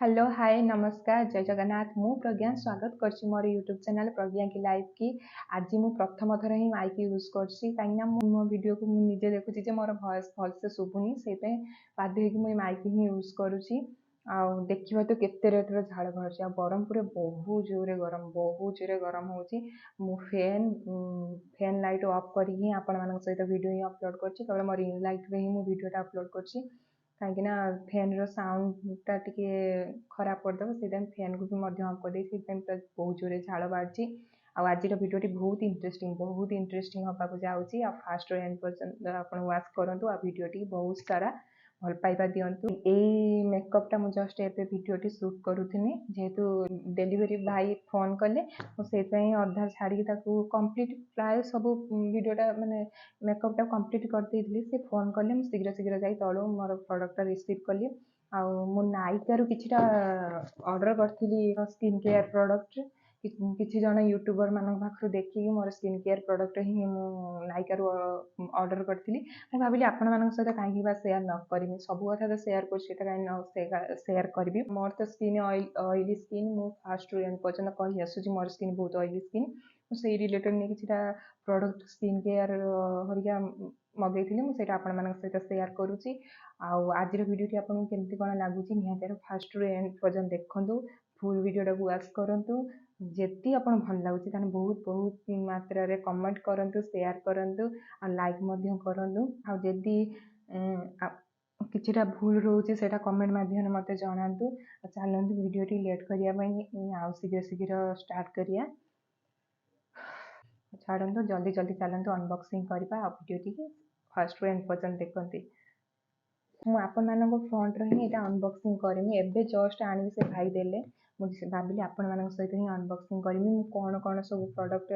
Hello hi नमस्कार जय जगन्नाथ मु प्रज्ञा स्वागत करछि मोर यूट्यूब चैनल प्रज्ञा की लाइव की आज मु प्रथम थर ही माइक यूज करछि काइना मो वीडियो को मु निजे देखुछि जे मोर वॉइस भल से सुबुनी सेते बाध्य कि मु माइक ही यूज करूछि आ देखिबा तो केते रेट रो झाड़ भरछि आ बरमपुर बहुत जोरे गरम होछि मु फैन लाइट ऑफ करी ही आपण मानक सहित वीडियो ही अपलोड करछि केवल मोर रिंग लाइट रे ही मु वीडियोटा अपलोड करछि कहीं फैन रो साउंडटा टिके खराब करदेव से फैन को भी ऑफ कर दे बहुत जोरे झाड़ बाहरी आज भिडियोटी बहुत इंटरेस्टिंग हाँक जाऊँगी फास्ट रू एंड पर्यंत आप वाच करूँ आ भिडियोटी बहुत सारा भल पाइबा दिंतु यही मेकअपटा मुझे जस्ट एवं भिडियोटी सुट करूनी जेहेतु डेलीवरी भाई फोन कले मुझे अधा छाड़ी कंप्लीट प्राय सब भिडियोटा माने मेकअपटा कंप्लीट करदेली से फोन कले शीघ्र शीघ्र जाई तलू मोर प्रोडक्ट रिसीव कली आउ नायिकार किछिटा ऑर्डर करथिली स्किन केयर प्रोडक्ट किछि जन यूट्यूबर मान पाखु देखिकी मोर स्किन केयर प्रोडक्ट ही मु नायिकार ऑर्डर करथिली मु भाबिली आपण मान सहित कहीं सेयार न करमी सब कथा तो सेयार कर सेयार करी मोर तो स्किन ऑयली स्किन मु फास्ट रू एंड पर्यंत कही आसुची मोर स्किन बहुत ऑयली स्किन से रिलेटेड नहीं किछिटा प्रोडक्ट स्किन केयर हरिया मगेइथिली मुझे आपण मान सहित सेयार करुच्ची आज भिडियोटी आपको केमती कौन लगुच निहतर फास्ट रू एंड पर्यंत देखूँ फुल भिडियोटा वाच करूँ जेती आपन भल लगुच बहुत बहुत मात्रा रे कमेंट करंतु शेयर करंतु आ लाइक मध्य करंतु आ जदी किछिटा भूल रोचे सेटा कमेंट माध्यम मते जणांतु चलंतु वीडियोटी लेट करिया पई आ शीघ्र शीघ्र स्टार्ट करिया छाड़ंतु जल्दी जल्दी चलंतु अनबॉक्सिंग करबा आ वीडियोटी फर्स्ट रू एंड पर्यंत देखंती मु आपण मानको फ्रंट रे ही एटा अनबॉक्सिंग करमी एबे जस्ट आनी से भाई देले मुझे भाविली आपण मान सहित ही अनबॉक्सिंग करमी मु कौन कौन सब प्रोडक्ट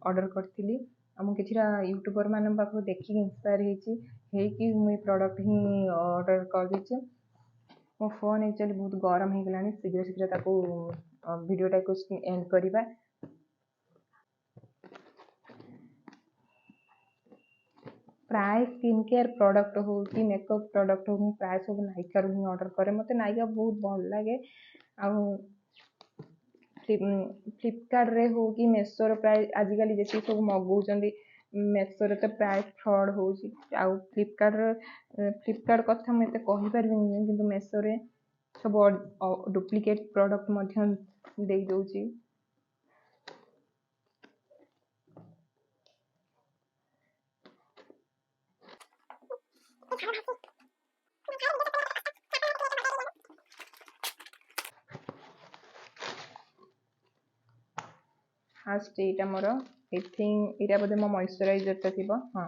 ऑर्डर करथिली हम किछिरा यूट्यूबर मान पाखु देखि इंस्पायर हेकि मुई प्रोडक्ट ही ऑर्डर कर दिछि मो फोन एक्चुअली बहुत गरम हो गलानी शीघ्र शीघ्र ताको वीडियोटा को एंड करिबा प्राय स्किन केयर प्रोडक्ट हो कि मेकअप प्रोडक्ट हो प्राय सब नायिका ही ऑर्डर करे मते नायिका बहुत भल लगे आ फ्लिपकार्ट रे हो कि मेसो रे प्राय आजिकल जैसे सब मगौचंदी मेसो रे तो प्राय फ्रॉड होची आ फ्लिपकार्ट कथा मते कहि परबिनी किंतु मेसो रे सब डुप्लिकेट प्रोडक्ट मध्य दे दोची फास्ट यहाँ मोर आई थिंक यहाँ बोधे मो मॉइस्चराइजर थी हाँ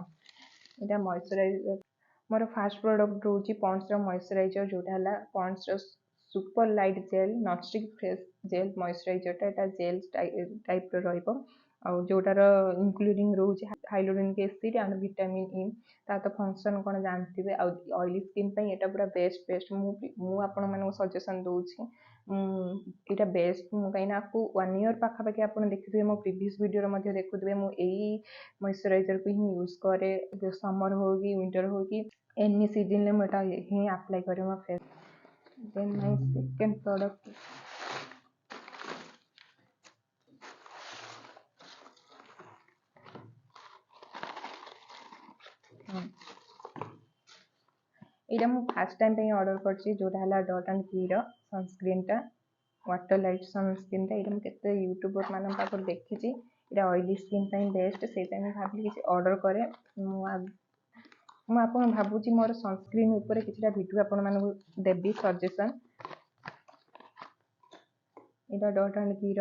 यहाँ मॉइस्चराइजर मोर फास्ट प्रोडक्ट रोचे पॉन्ड्स मॉइस्चराइजर जोटा Pond's super light gel nonstick face gel moisturiser यहाँ जेल टाइप जोटार इंक्लूडिंग रोचे hyaluronic acid and vitamin E तार तो फंक्शन कौन जानते ऑयली स्किन यहाँ पूरा बेस्ट मु आपण मानक सजेसन दूसरी यहाँ बेस्ट कहीं 1 ईयर पाखापाखि आप देखिए मो प्रीवियस वीडियो देखुए मुझे मॉइस्चराइजर को ही यूज करे समर हो कि विंटर हो कि एनी सीजन में मुझे ही अप्लाई करे मो face then my second product यहाँ मुझे फास्ट टाइम पे ऑर्डर करछि जोटा है डॉट एंड की सनस्क्रीन टा वाटर लाइट सनस्क्रीन टा यहाँ मुझे यूट्यूबर मान पाखर देखी यहाँ ऑयली स्किन बेस्ट से भाविली किसी ऑर्डर करे मुझे भावुची मोर सनस्क्रीन उपर किसी वीडियो आपण मानू देवी सजेसन यहाँ डॉट एंड की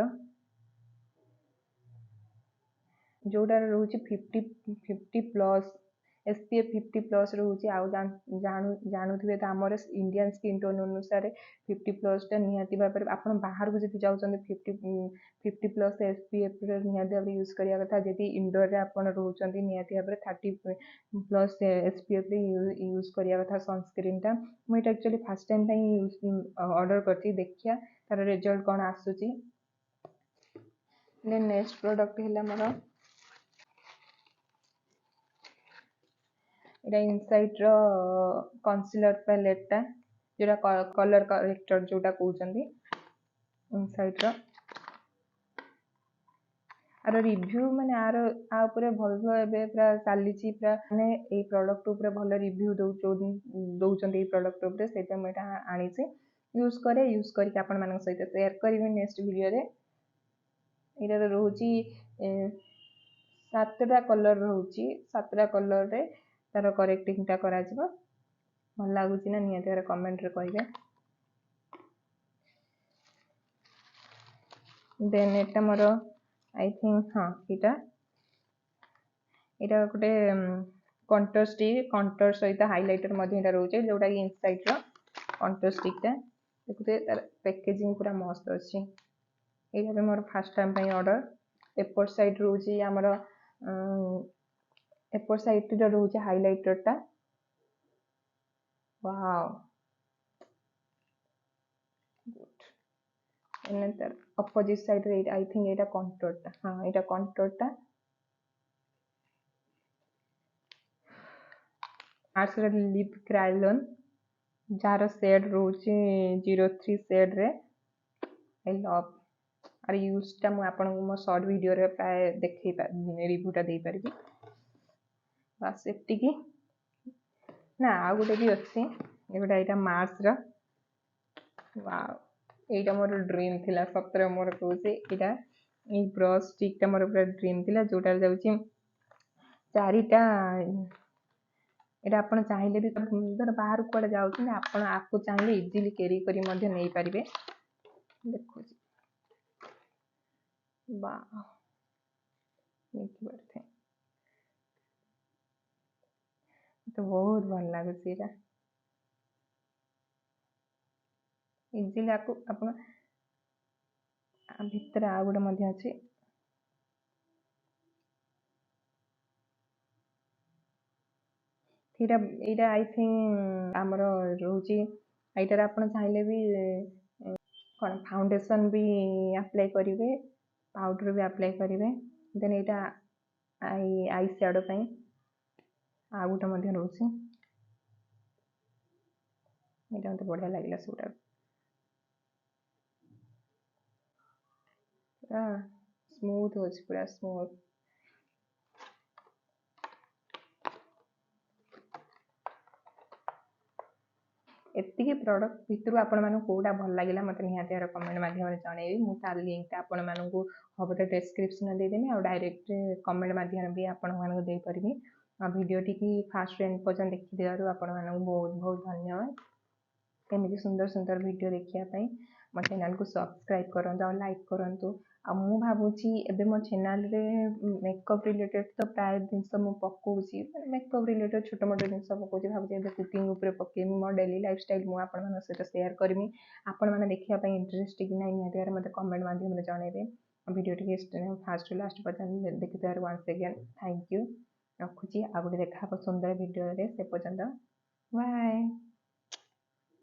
जोटार रोचे 50 प्लस SPF 50 प्लस रोचे आउ जानूे तो आमर इंडियन स्किन टोन अनुसार 50 प्लस टा निहाती भाव आप बाहर को जब जाऊँ 50 प्लस SPF निहाती यूज करने कथा जी इंडोर में आप रोचान निहाती भाव 30 प्लस SPF यूज करने कथा सनस्क्रीन टा मुझे एक्चुअली फास्ट टाइम ऑर्डर करती देखिया तार रिजल्ट कौन आसूची देन नेक्स्ट प्रोडक्ट है मोर इनसाइट कनसीलर पैलेटा जोटा कलर करेक्टर जोटा कहते इनसाइट आर रिव्यू माने आर भल पूरा चली पूरा माने ये प्रोडक्ट उपर भल रिव्यू दौरान ये प्रोडक्ट उपर से मुझे आनी यूज करे यूज करके आपण मान सहित शेयर करी नेक्स्ट वीडियो रे ये रोची 7टा कलर रोची 7टा कलर रे तार करेक्टिंग टा करा जिवो भल लागुची ना निहाती कमेंट रे कहिबे then Etah more I think हाँ यहाँ गोटे कंटर स्टिक कंटर सहित हाइलाइटर रोचे जोटा कि इनसाइट कंटर स्टिकटा देखते तार पैकेजिंग पूरा मस्त अच्छी ये मोर फास्ट टाइम ऑर्डर एपर साइड रोचे आमर एपर साइड रोचे हाइलाइटरटा वाओ गुड अपोजिट साइड रे आई थिंक एटा कंटरटा हाँ एटा कंटरटा आर्ट्स लिप क्रायोन जार शेड रोचे 03 शेड रे आई लव आर यूजटा मुझे मो शॉर्ट वीडियो रे प्राय देखई रिव्यूटा दे पारिबी बस एतिकी ना आ गोटे भी अच्छी गोटे यहाँ मार्स वाओ यहीटा मोर ड्रीम थिला सतरे मोर कहूँ यहाँ ब्रश स्टिकटा मोर पूरा ड्रीम थिला जोटार जाऊँ चारिटा यहाँ आप चाहिए भी धर बाहर कड़े जाऊँ आपको चाहिए इजिली कैरी करी नहीं पारे देखो वाह तो बहुत भल लगुच इजिली आपको भितर आ गोटे अच्छी यहाँ आई थिंक आमर रोचे यहाँ आप चाहिए भी कौन फाउंडेशन भी अप्लाई करेंगे पाउडर भी अप्लाई करेंगे देन यहाँ आई शैडो आ गोटे रोचे यहाँ मत बढ़िया लगे सबटा पूरा स्मूथ हो पूरा स्मूथ एतिकी प्रोडक्ट भितर आपण मानक कोटा भल लगे मत निहाती कमेंट माध्यम जनइबी मु तार लिंक आपण मानक हम डिस्क्रिप्शन देदेमी और डायरेक्ट कमेंट माध्यम भी आपण मानक दे परबी वीडियो टी फास्ट एंड पर्यंत देखि देवारु आपण मानक बहुत बहुत धन्यवाद एमती सुंदर सुंदर वीडियो देखिया मो चैनल को सब्सक्राइब करंतु और लाइक करंतु आ मु भाबुची एबे मो चैनल रे मेकअप रिलेटेड तो प्राय जिनस मु पकोची मेकअप रिलेटेड छोट मोट जिनस पकोची भाबुची एबे कुकिंग ऊपर पकेमी मो डेली लाइफस्टाइल मु आपण मन सहित शेयर करमी आपण माने देखिया पई इंटरेस्टिंग नै निहाती मते कमेंट माध्यम रे जणेबे वीडियो टी फास्ट टू लास्ट पर्यंत देखिथार वंस अगेन थैंक यू रखुची आ गोटे देखा सुंदर वीडियो रे से पर्यंत बाय।